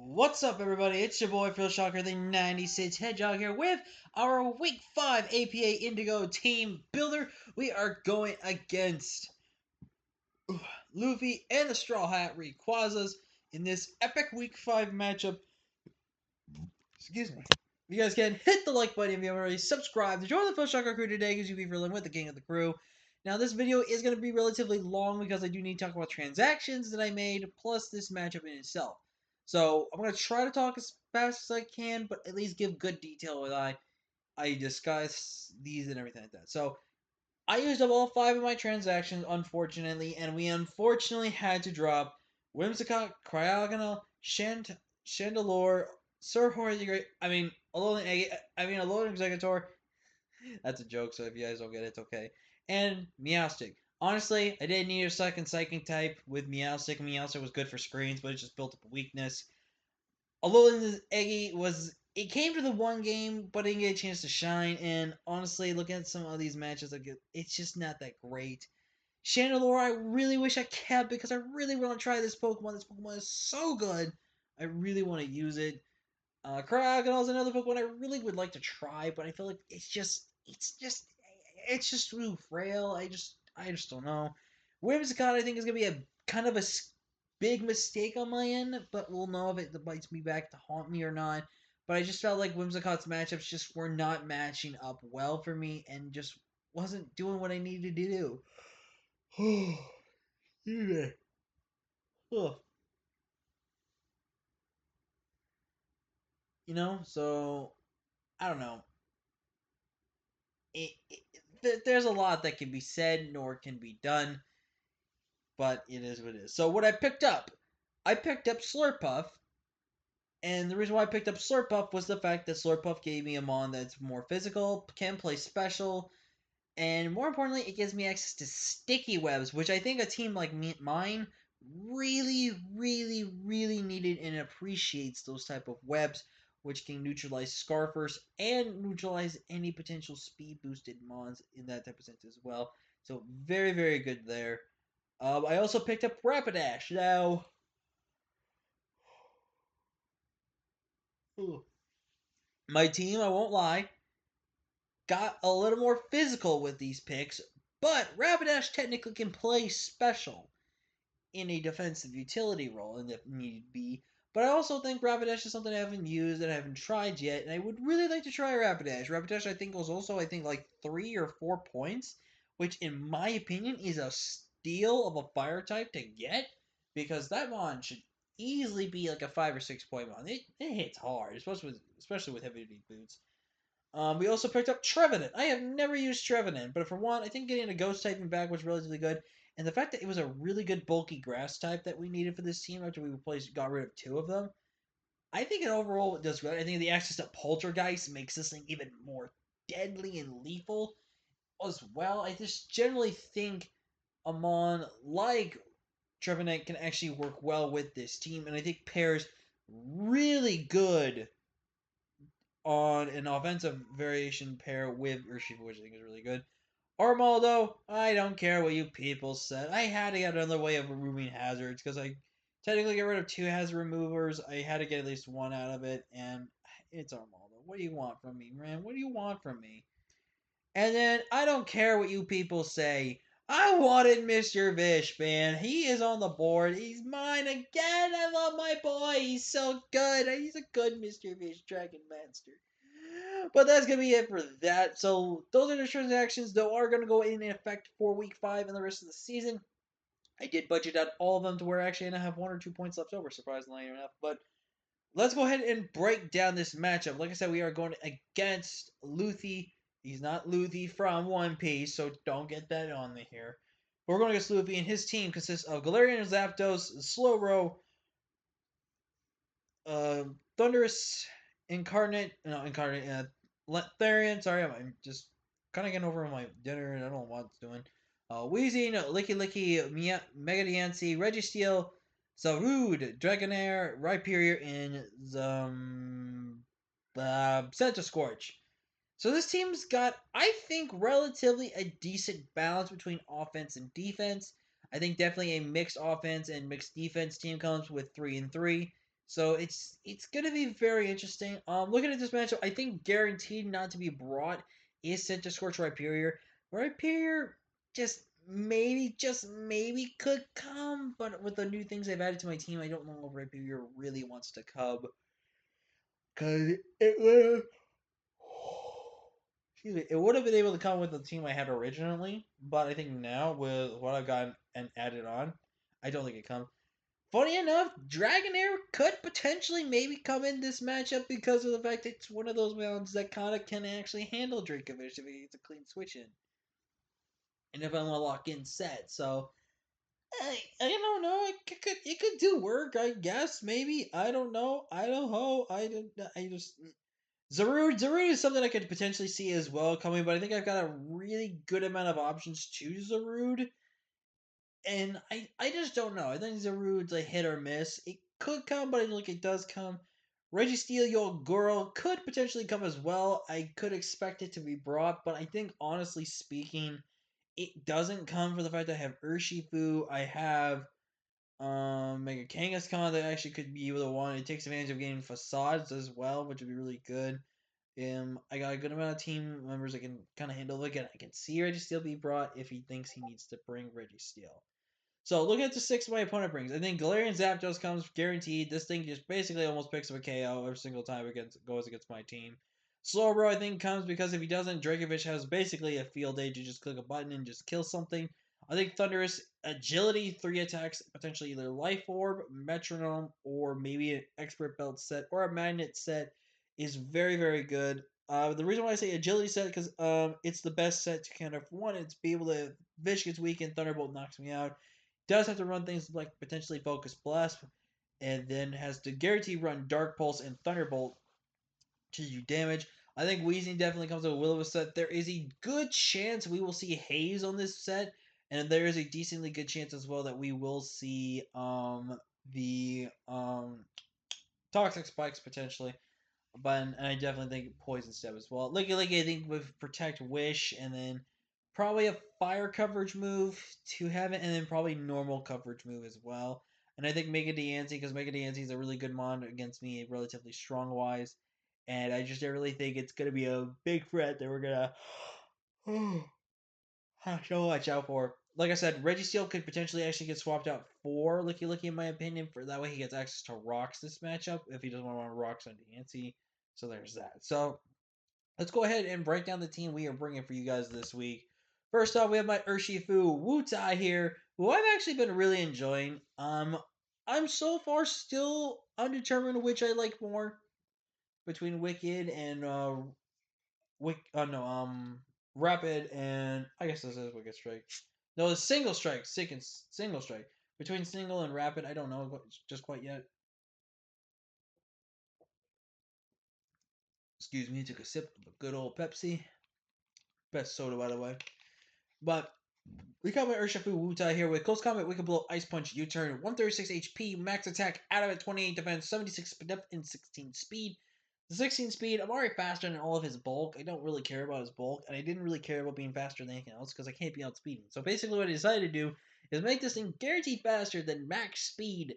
What's up, everybody? It's your boy Phil Shocker, the 96 Hedgehog here with our Week 5 APA Indigo Team Builder. We are going against Luffy and the Straw Hat Rayquazas in this epic Week 5 matchup. Excuse me. You guys can hit the like button if you haven't already subscribed to join the Phil Shocker crew today because you'll be feeling with the king of the crew. Now, this video is going to be relatively long because I do need to talk about transactions that I made, plus this matchup in itself. So, I'm going to try to talk as fast as I can, but at least give good detail when I discuss these and everything like that. So, I used up all 5 of my transactions, unfortunately, and we unfortunately had to drop Whimsicott, Cryogonal, Chandelure, Sir Horace the Great, Alolan Executor. That's a joke, so if you guys don't get it, it's okay. And Meowstic. Honestly, I didn't need a second Psychic type with Meowstic. Meowstic was good for screens, but it just built up a weakness. Alolan Eggy it came to the one game, but didn't get a chance to shine. And honestly, looking at some of these matches, it's just not that great. Chandelure, I really wish I kept because I really want to try this Pokemon. This Pokemon is so good. I really want to use it. Cryogonal is another Pokemon I really would like to try, but I feel like it's just too frail. I just don't know. Whimsicott, I think, is gonna be a kind of a big mistake on my end, but we'll know if it bites me back to haunt me or not. But I just felt like Whimsicott's matchups just were not matching up well for me, and just wasn't doing what I needed to do. Yeah. Ugh. So I don't know. There's a lot that can be said nor can be done, but it is what it is. So what I picked up Slurpuff, and the reason why I picked up Slurpuff was the fact that Slurpuff gave me a mon that's more physical, can play special, and more importantly, it gives me access to sticky webs, which I think a team like mine really, really, really needed and appreciates those type of webs, which can neutralize Scarfers and neutralize any potential speed boosted mons in that type of sense as well. So very, very good there. I also picked up Rapidash. Now, my team, I won't lie, got a little more physical with these picks, but Rapidash technically can play special in a defensive utility role and if need be. But I also think Rapidash is something I haven't used and I haven't tried yet, and I would really like to try Rapidash. Rapidash, I think, was also, like 3 or 4 points, which, in my opinion, is a steal of a fire type to get, because that mon should easily be like a 5 or 6 point mon. It hits hard, especially with heavy duty boots. We also picked up Trevenant. I have never used Trevenant, but for one, I think getting a ghost typing back was relatively good. And the fact that it was a really good bulky grass type that we needed for this team after we got rid of 2 of them, I think it overall does good. I think the access to Poltergeist makes this thing even more deadly and lethal as well. I just generally think a mon like Trevenant can actually work well with this team, and I think pairs really good on an offensive variation pair with Urshifu, which I think is really good. Armaldo, I don't care what you people said. I had to get another way of removing hazards because I technically get rid of 2 hazard removers. I had to get at least 1 out of it, and it's Armaldo. What do you want from me, man? What do you want from me? And then I don't care what you people say. I wanted Mr. Vish, man. He is on the board. He's mine again. I love my boy. He's so good. He's a good Mr. Vish Dragon Master. But that's going to be it for that. So those are the transactions that are going to go in effect for week 5 and the rest of the season. I did budget out all of them to where actually I have 1 or 2 points left over, surprisingly enough. But let's go ahead and break down this matchup. Like I said, we are going against Luffy. He's not Luffy from One Piece, so don't get that on me here. We're going against Luffy, and his team consists of Galarian Zapdos, Slowbro, Thunderous, Therian. Sorry, I'm just kind of getting over my dinner, and I don't know what it's doing. Weezing, Licky Licky, Mega Diancie, Registeel, Zarude, Dragonair, Rhyperior, and Santa Scorch. So this team's got, I think, relatively a decent balance between offense and defense. I think definitely a mixed offense and mixed defense team comes with 3 and 3. So it's gonna be very interesting. Looking at this matchup, I think guaranteed not to be brought is Center Scorch Rhyperior. Rhyperior just maybe could come, but with the new things I've added to my team, I don't know if Rhyperior really wants to come. Cause it would excuse me, it would have been able to come with the team I had originally, but I think now with what I've gotten and added on, I don't think it comes. Funny enough, Dragonair could potentially maybe come in this matchup because of the fact that it's one of those mounts that kind of can actually handle Dracovish if it gets a clean switch in. And if I want to lock in set. So, I don't know. It could do work, I guess. Maybe. I don't know. I don't know. I just. Zarude is something I could potentially see as well coming, but I think I've got a really good amount of options to Zarude. And I just don't know. I think Zarude's a hit or miss. It could come, but I don't think it does come. Registeel Yo Girl could potentially come as well. I could expect it to be brought, but I think honestly speaking, it doesn't come for the fact that I have Urshifu, I have Mega Kangaskhan that actually could be the one. It takes advantage of getting facades as well, which would be really good. I got a good amount of team members that can kind of handle it. Again, I can see Registeel be brought if he thinks he needs to bring Registeel. So looking at the six my opponent brings, I think Galarian Zapdos comes guaranteed. This thing just basically almost picks up a KO every single time it goes against my team. Slowbro I think comes because if he doesn't, Dracovish has basically a field day to just click a button and just kill something. I think Thunderous Agility, 3 attacks, potentially either Life Orb, Metronome, or maybe an Expert Belt set or a Magnet set is very, very good. The reason why I say Agility set because it's the best set to kind of one, it's be able to Vish gets weakened, Thunderbolt knocks me out. Does have to run things like potentially Focus Blast, and then has to guarantee run Dark Pulse and Thunderbolt to do damage. I think Weezing definitely comes with a Will-O-Wisp set. There is a good chance we will see Haze on this set, and there is a decently good chance as well that we will see the Toxic Spikes potentially. But and I definitely think Poison Step as well. Like I think with Protect Wish and then probably a fire coverage move to have it, and then probably normal coverage move as well. And I think Mega Diancie, because Mega Diancie is a really good mon against me, relatively strong wise. And I just really think it's gonna be a big threat that we're gonna so watch out for. Like I said, Registeel could potentially actually get swapped out for Licky Licky, in my opinion. For that way, he gets access to rocks this matchup if he doesn't want to run rocks on Diancie. So there's that. So let's go ahead and break down the team we are bringing for you guys this week. First off, we have my Urshifu Wutai here, who I've actually been really enjoying. I'm so far still undetermined which I like more between Wicked and Rapid and I guess this is Wicked Strike. No, it's Single Strike, Single Strike. Between Single and Rapid, I don't know just quite yet. Excuse me, took a sip of a good old Pepsi. Best soda, by the way. But we got my Urshifu Wutai here with Close Combat, Wicked Blow, Ice Punch, U-Turn, 136 HP, Max Attack, Adamant, 28 Defense, 76 Depth, and 16 Speed. The 16 Speed, I'm already faster than all of his bulk. I don't really care about his bulk, and I didn't really care about being faster than anything else because I can't be outspeeding. So basically what I decided to do is make this thing guaranteed faster than max speed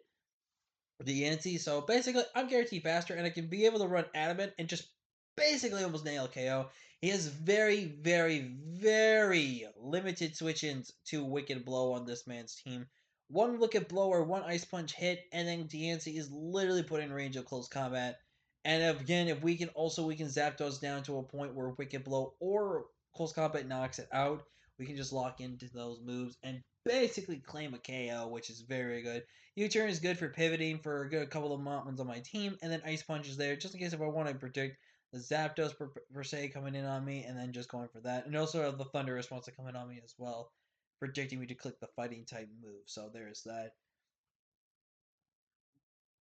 the Yancy. So basically, I'm guaranteed faster, and I can be able to run Adamant and just basically almost nail KO. He has very, very, very limited switch-ins to Wicked Blow on this man's team. One Wicked Blow or one Ice Punch hit, and then Diancie is literally put in range of close combat. And again, if we can also weaken Zapdos down to a point where Wicked Blow or close combat knocks it out, we can just lock into those moves and basically claim a KO, which is very good. U-turn is good for pivoting for a good couple of ones on my team, and then Ice Punch is there just in case if I want to predict the Zapdos per se coming in on me, and then just going for that. And also the Thunder response to come in on me as well, predicting me to click the Fighting type move. So there's that.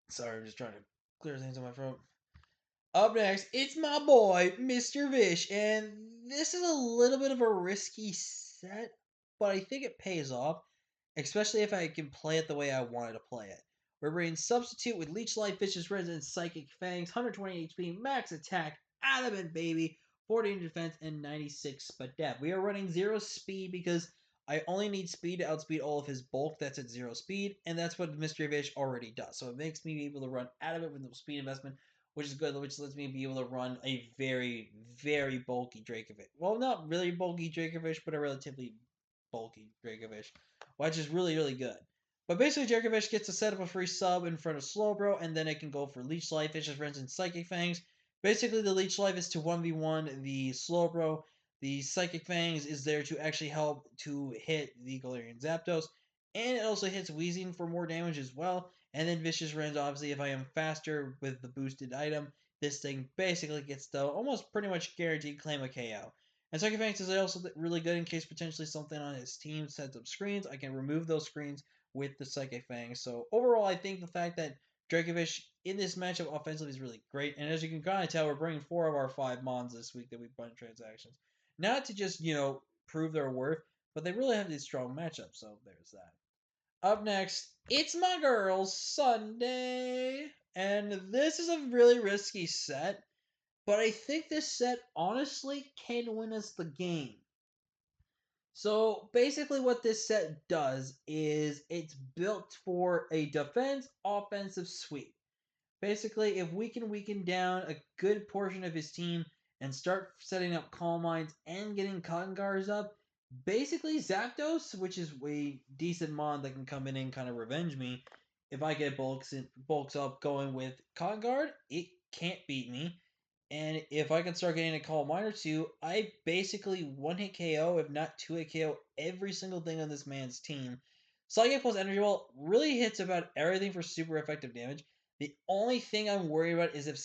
Sorry, I'm just trying to clear things in my throat. Up next, it's my boy, Mr. Vish, and this is a little bit of a risky set, but I think it pays off, especially if I can play it the way I wanted to play it. We're bringing Substitute with Leech Life, Vicious Resident, Psychic Fangs, 120 HP, Max Attack, Adamant Baby, 14 Defense, and 96 Spadef. We are running 0 speed because I only need speed to outspeed all of his bulk that's at 0 speed, and that's what Mystery Fish already does. So it makes me be able to run out of it with no speed investment, which is good, which lets me be able to run a very, very bulky Dracovish. Well, not really bulky Dracovish, but a relatively bulky Dracovish, which is really, really good. But basically, Dracovish gets to set up a free sub in front of Slowbro, and then it can go for Leech Life. It just runs in Psychic Fangs. Basically, the Leech Life is to 1v1 the Slowbro. The Psychic Fangs is there to actually help to hit the Galarian Zapdos, and it also hits Wheezing for more damage as well. And then Vicious Rends, obviously, if I am faster with the boosted item, this thing basically gets the almost pretty much guaranteed claim a KO. And Psychic Fangs is also really good in case potentially something on his team sets up screens. I can remove those screens with the Psychic Fangs. So overall, I think the fact that Dracovish in this matchup offensively is really great. And as you can kind of tell, we're bringing 4 of our 5 Mons this week that we bought in transactions. Not to just, prove their worth, but they really have these strong matchups. So there's that. Up next, it's my girls Sunday. And this is a really risky set, but I think this set honestly can win us the game. So basically, what this set does is it's built for a defense offensive sweep. Basically, if we can weaken down a good portion of his team and start setting up Calm Minds and getting Cotton Guards up, basically Zapdos, which is a decent mod that can come in and kind of revenge me, if I get bulks up going with Cotton Guard, it can't beat me. And if I can start getting a Calm Mind or two, I basically one hit KO, if not two hit KO, every single thing on this man's team. Psychic plus Energy Ball really hits about everything for super effective damage. The only thing I'm worried about is if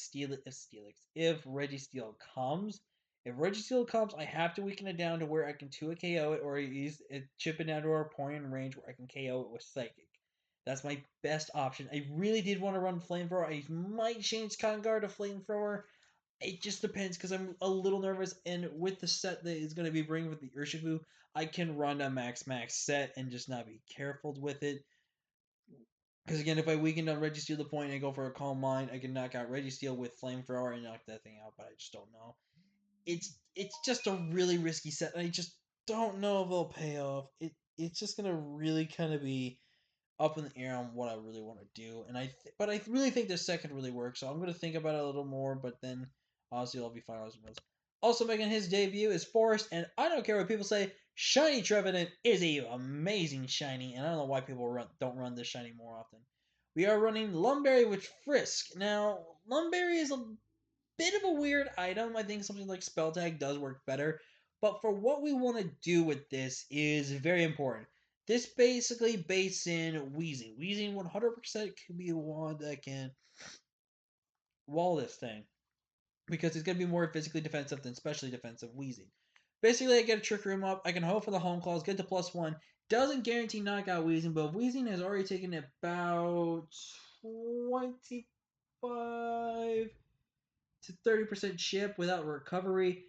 Registeel comes. If Registeel comes, I have to weaken it down to where I can 2 KO it or use it, chip it down to a point in range where I can KO it with Psychic. That's my best option. I really did want to run Flamethrower. I might change Cotton Guard to Flamethrower. It just depends because I'm a little nervous, and with the set that is going to be bringing with the Urshifu, I can run a max set and just not be careful with it. Because again, if I weaken on Registeel the point and I go for a Calm Mind, I can knock out Registeel with Flamethrower and knock that thing out, but I just don't know. It's just a really risky set, and I just don't know if it'll pay off. It's just gonna really kind of be up in the air on what I really want to do, and but I really think this set could really work. So I'm gonna think about it a little more, but then obviously I'll be finalizing those. Also making his debut is Forest, and I don't care what people say. Shiny Trevenant is a amazing shiny, and I don't know why people don't run this shiny more often. We are running Lumberry with Frisk. Now, Lumberry is a bit of a weird item. I think something like Spell Tag does work better, but for what we want to do with this is very important. This basically baits in Wheezing. Wheezing 100% can be one that can wall this thing because it's going to be more physically defensive than specially defensive Wheezing. Basically, I get a Trick Room up. I can hope for the Home Claws, get to +1. Doesn't guarantee knockout Wheezing, but Wheezing has already taken about 25 to 30% chip without recovery.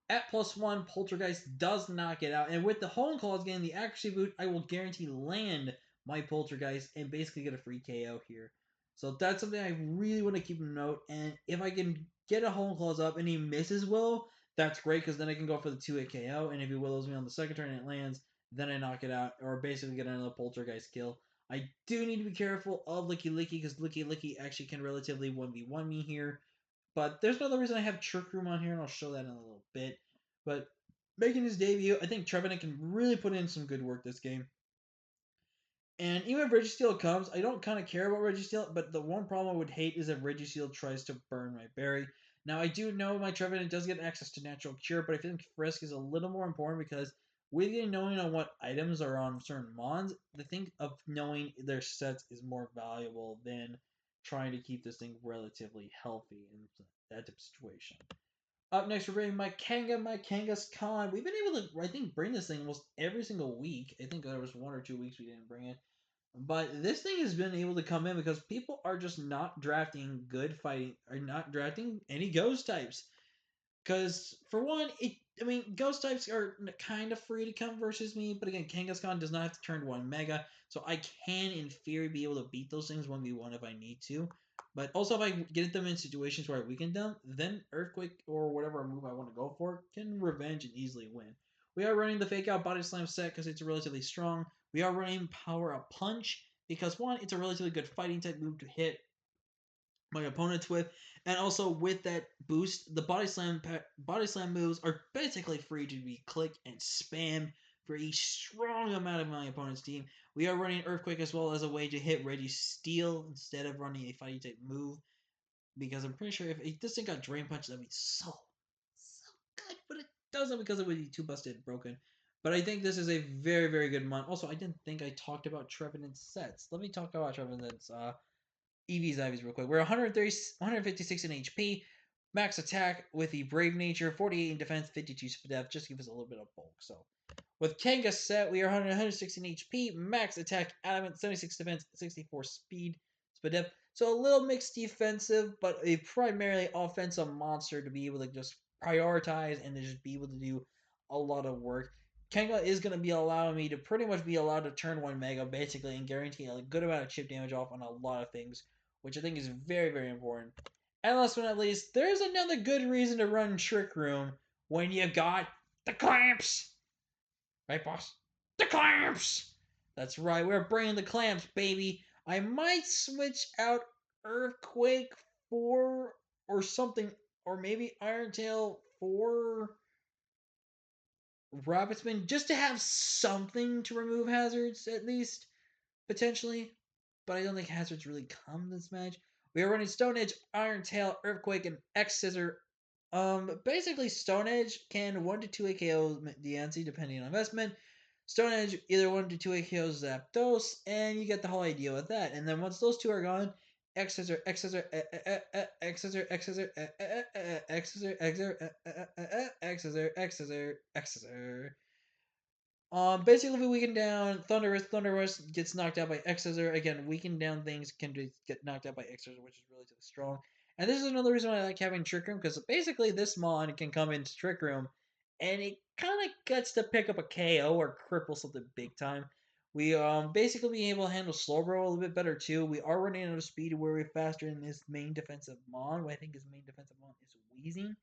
At +1, Poltergeist does knock it out. And with the Home Claws getting the accuracy boot, I will guarantee land my Poltergeist and basically get a free KO here. So that's something I really want to keep in note. And if I can get a Home Claws up and he misses Willow, that's great because then I can go for the 2-hit KO. And if he Willows me on the second turn and it lands, then I knock it out or basically get another Poltergeist kill. I do need to be careful of Licky Licky because Licky Licky actually can relatively 1v1 me here. But there's another reason I have Trick Room on here, and I'll show that in a little bit. But making his debut, I think Trevenant can really put in some good work this game. And even if Registeel comes, I don't kind of care about Registeel, but the one problem I would hate is if Registeel tries to burn my berry. Now, I do know my Trevenant does get access to Natural Cure, but I think Frisk is a little more important because with you knowing on what items are on certain mons, the thing of knowing their sets is more valuable than trying to keep this thing relatively healthy in that type of situation. Up next, we're bringing my Kangaskhan. We've been able to, I think, bring this thing almost every single week. I think there was 1 or 2 weeks we didn't bring it. But this thing has been able to come in because people are just not drafting good fighting, or not drafting any ghost types. Because, for one, ghost types are kind of free to come versus me, but again, Kangaskhan does not have to turn 1 Mega, so I can, in theory, be able to beat those things 1v1 if I need to. But also, if I get them in situations where I weaken them, then Earthquake or whatever move I want to go for can revenge and easily win. We are running the Fake Out Body Slam set because it's relatively strong. We are running Power Up Punch because one, it's a relatively good fighting type move to hit my opponents with, and also with that boost, the body slam moves are basically free to be clicked and spammed for a strong amount of my opponent's team. We are running Earthquake as well as a way to hit Reggie Steel instead of running a fighting type move, because I'm pretty sure if this thing got Drain Punch, that'd be so good, but it doesn't because it would be too busted and broken. But I think this is a very, very good mon. Also, I didn't think I talked about Trevenant's sets. Let me talk about Trevenant's EVs, IVs real quick. We're 130, 156 in HP, max attack with the Brave Nature, 48 in defense, 52 speed depth, just to give us a little bit of bulk. So with Kanga set, we are 116 HP, max attack, adamant, 76 defense, 64 speed depth. So a little mixed defensive, but a primarily offensive monster to be able to just prioritize and to just be able to do a lot of work. Kanga is going to be allowing me to pretty much be allowed to turn 1 Mega basically and guarantee a good amount of chip damage off on a lot of things, which I think is very, very important. And last but not least, there's another good reason to run Trick Room when you got the clamps. Right, boss? The clamps! That's right, we're bringing the clamps, baby. I might switch out Earthquake for or something, or maybe Iron Tail for Rabbitsman just to have something to remove hazards at least, potentially. But I don't think hazards really come in this match. We are running Stone Edge, Iron Tail, Earthquake, and X Scissor. Basically, Stone Edge can 1 to 2 AKO DNC depending on investment. Stone Edge either 1 to 2 AKO Zapdos, and you get the whole idea with that. And then once those two are gone, X Scissor, X Scissor, X Scissor, X Scissor, X Scissor, X Scissor, X Scissor, X Scissor, X Scissor. Basically, if we weaken down Thunderous gets knocked out by X Scissor. Again, weakened down things can get knocked out by X Scissor, which is relatively strong. And this is another reason why I like having Trick Room, because basically this Mon can come into Trick Room, and it kind of gets to pick up a KO or cripple something big time. We basically being able to handle Slowbro a little bit better too. We are running out of speed where we're faster than his main defensive Mon. I think his main defensive Mon is Wheezing,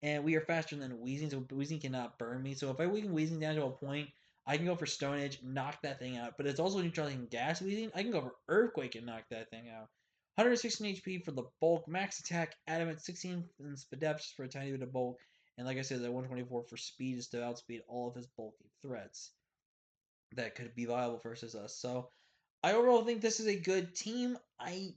and we are faster than Weezing, so Weezing cannot burn me. So if I weaken Weezing down to a point, I can go for Stone Edge, knock that thing out. But it's also neutralizing Gas Weezing. I can go for Earthquake and knock that thing out. 116 HP for the bulk, max attack, adamant, 16 in speed depth for a tiny bit of bulk, and like I said, that 124 for speed is to outspeed all of his bulky threats that could be viable versus us. So I overall think this is a good team.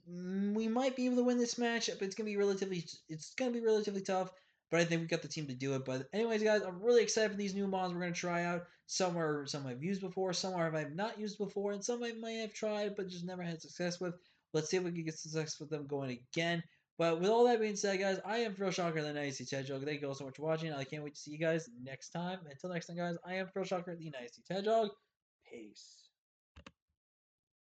We might be able to win this match, but it's gonna be relatively tough. But I think we got the team to do it. But anyways, guys, I'm really excited for these new mods we're gonna try out. Some I've used before, some I've not used before, and some I might have tried but just never had success with. Let's see if we can get success with them going again. But with all that being said, guys, I am Phil Shocker, the Nice Hedgehog. Thank you all so much for watching. I can't wait to see you guys next time. Until next time, guys, I am Phil Shocker, the Nice Hedgehog. Peace.